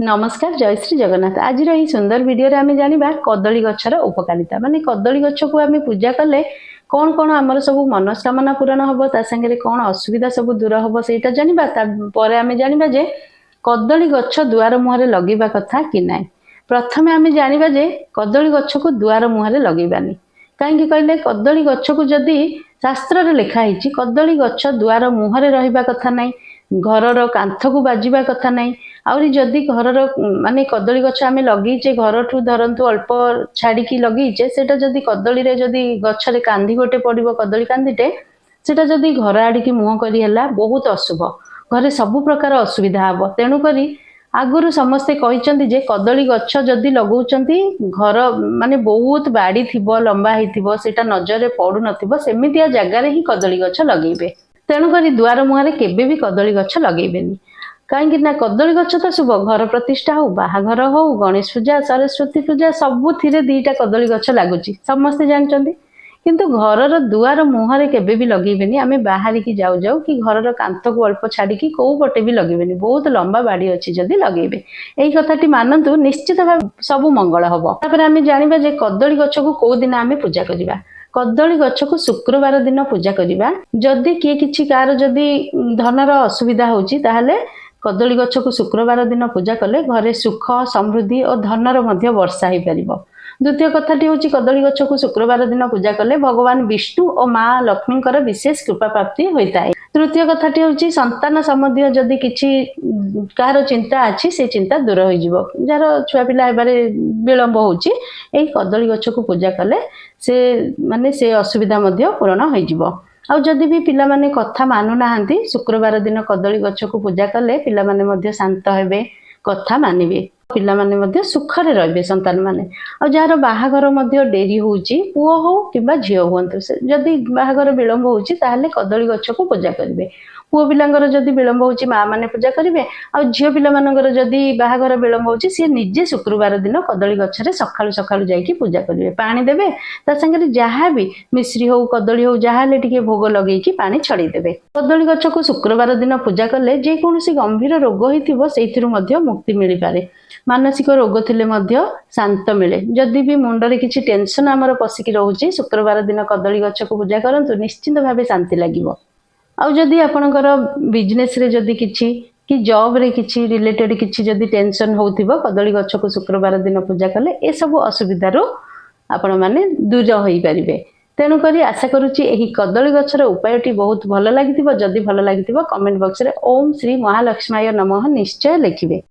नमस्कार जय श्री जगन्नाथ। आज यही सुंदर वीडियो रे आम जाना कदली गछर उपकारिता माने कदली गछ को आम पूजा कले कौन कौन आमर सब मनस्कामना पूरण हम सागे कौन असुविधा सब दूर हम से जाना आम जाना जे कदली गछ दुआर मुहर लगेवा कथा कि ना। प्रथम आम जाना जे कदली गछ को दुआर मुहर लगेबानी कहीं कहले कदली गछ को जदि शास्त्र रे लिखाई कदली गछ दुआर मुहर रहिबा कथा नहीं, घर कांथ को बाजिबा कथा नहीं। आउरी जदि घर माने कदली गछ आम लगेचे घर ठू धरतु अल्प छाड़ी लगेचे सेटा जदि कदली रे जदि गछरे कांदी गोटे पड़ो कदली कांदीटे सेटा जदि घर आड़िकी मुह करी हैला बहुत अशुभ, घरे सबु प्रकार असुविधा हम। तेणुक आगुरु समस्ते कहते जे कदली गछ जदि लगौचंती घर माने बहुत बाड़ी थिबो लंबा होइथिबो सेटा नजर पड़ू नथिबो सेमितिया जगार ही कदली गछ लगेबे। तेणुक दुआर मुहर केबे भी कदली गछ लगेबेनी कहीं ना कदली गछ तो शुभ घर प्रतिष्ठा हो बाहाघर हो गणेश पूजा सरस्वती पूजा सबुथिरे दीटा कदली गछ लगुच समस्ते जानते किंतु घर दुआर मुहर केबे भी लगेबेनी। आमे बाहर की जाऊ जाऊ कि घर कांथ को अल्प छाड़ी कौ पटे भी लगेबेनी, बहुत लंबा बाड़ी अच्छी जदि लगेबे यही कथाटी मानतु निश्चित भाव सब मंगल हम। तापर आमे जानिबा जे कदली गछ को कौ दिन आमे पूजा करिबा। कदली गछ को शुक्रवार दिन पूजा करिबा। जदि किए किछि कार जदि धनर असुविधा होछि ताहले कदली गछ को शुक्रवार दिन पूजा कले घरे सुख समृद्धि और धनर मध्य वर्षा हो पारिबो। द्वितीय कथाटी हूँ कदली गछ को शुक्रवार दिन पूजा कले भगवान विष्णु और माँ लक्ष्मी विशेष कृपा प्राप्ति होता है। तृतीय कथाटी हूँ संतान संबंधी जदि किछि कार चिंता अच्छी से चिंता दूर हो जार छुआ पिला हेबारे विलंब होची एही कदली गछ को पूजा कले से माने से असुविधा मध्य पूरण हो। आउ जदि भी पिला माने कथा मानु नाहंती शुक्रवार दिन कदली गछ को पूजा कले पिला माने मध्य शांत हेबे कथा मानिबे पिला माने मध्य सुखरे रहिबे संतान माने। आ जार बाहाघर मध्य डेरी होउची पुओ हो किबा झियो हुंतु जदि बाहाघर विलंब होउची ताहले कदली गछ को पूजा करिवे। पुओ पिलांगर जदि विलंब होउची माँ माने पूजा करिवे। आ झियो पिला मानकर जदि बाहाघर विलंब होउची से निजे शुक्रवार दिन कदली गछरे सखाळु सखाळु जाईकी पूजा करिवे, पानी देबे ता संगे जहा भी मिश्री हो कदली हो जहा ले टिके भोग लगेकी पानी छड़ी देबे। कदली गछ को शुक्रवार दिन पूजा कले जे कोनोसी गंभीर रोग होइथिबो सेइथिरु मध्य मुक्ति मिलि पारे। मानसिक रोग थिले मध्य शांत मिले। जदि भी मुंडरे किछि टेंशन आमर पसिकी रहउची शुक्रवार दिन कदली गछ को पूजा करंतु निश्चित भावे शांति लागिवो। आ जदि आपणकर बिजनेस रे जदि किछि कि जॉब रे किछि रिलेटेड किछि जदि टेंशन होउथिबो कदली गछ को शुक्रवार दिन पूजा कले ए सब असुविधा रो आपण माने दूर होई परिबे। तेणु करी आशा करुच्ची एही कदली गछर उपायटी बहुत भल लागिथिबो। जदि भल लागिथिबो कमेंट बॉक्स रे ओम श्री महालक्ष्माय नमः निश्चय लिखिबे।